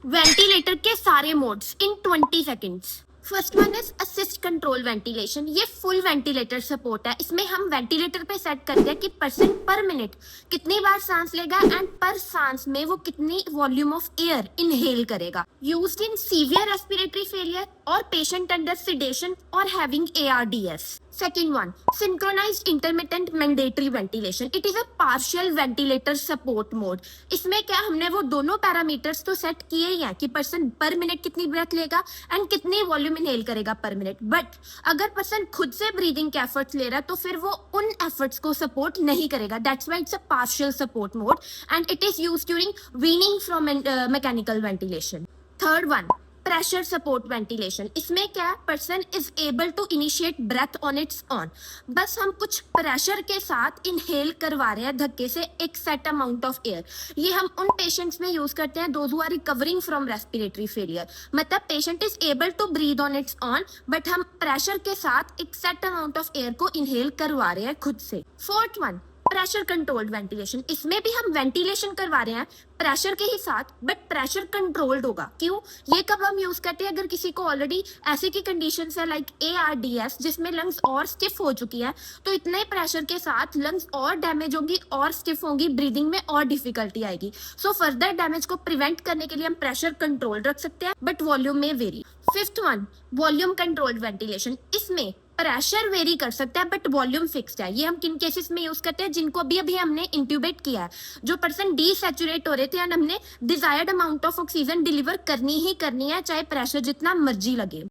Ventilator के सारे modes in 20 seconds. First one is assist control ventilation. ये full ventilator support है। इसमें हम वेंटिलेटर पे सेट करते हैं कि पर्सन पर मिनट कितनी बार सांस लेगा एंड पर सांस में वो कितनी वॉल्यूम ऑफ एयर इनहेल करेगा। Used in severe respiratory failure और पेशेंट अंडर सिडेशन और having ARDS। Second one, synchronized intermittent mandatory ventilation. It is a partial ventilator support mode. इसमें क्या हमने वो दोनों पैरामीटर्स तो सेट किए ही हैं कि पर्सन पर मिनट कितनी ब्रेथ लेगा एंड कितनी वॉल्यूम इनहेल करेगा पर मिनट। बट अगर पर्सन खुद से ब्रीदिंग के एफर्ट्स ले रहा है तो फिर वो उन एफर्ट्स को सपोर्ट नहीं करेगा। That's why it's a partial support mode and it is used during weaning from mechanical ventilation. Third one, pressure support ventilation. इसमें क्या person is able to initiate breath on its own. बस हम कुछ pressure के साथ inhale करवा रहे हैं धक्के से एक सेट अमाउंट ऑफ एयर। ये हम उन पेशेंट्स में यूज करते हैं those who are recovering from respiratory failure. मतलब patient is able to breathe on its on but हम प्रेशर के साथ एक सेट अमाउंट ऑफ एयर को इनहेल करवा रहे हैं खुद से। Fourth one, pressure controlled ventilation. इसमें भी हम वेंटिलेशन करवा रहे हैं प्रेशर के ही साथ बट प्रेशर कंट्रोल्ड होगा। क्यों? ये कब हम यूज करते हैं? अगर किसी को ऑलरेडी ऐसे की कंडीशन है लाइक ARDS जिसमें लंग्स और स्टिफ हो चुकी है तो इतने प्रेशर के साथ लंग्स और डैमेज होगी और स्टिफ होंगी, ब्रीदिंग में और डिफिकल्टी आएगी। सो फर्दर डैमेज को प्रिवेंट करने के लिए हम प्रेशर कंट्रोल रख सकते हैं बट वॉल्यूम में very. Fifth one, volume controlled ventilation. इसमें प्रेशर वेरी कर सकता है बट वॉल्यूम फिक्स्ड है। ये हम किन केसेस में यूज करते हैं? जिनको अभी अभी हमने इंट्यूबेट किया है, जो पर्सन डीसैचुरेट हो रहे थे एंड हमने desired amount of oxygen deliver करनी ही करनी है चाहे प्रेशर जितना मर्जी लगे।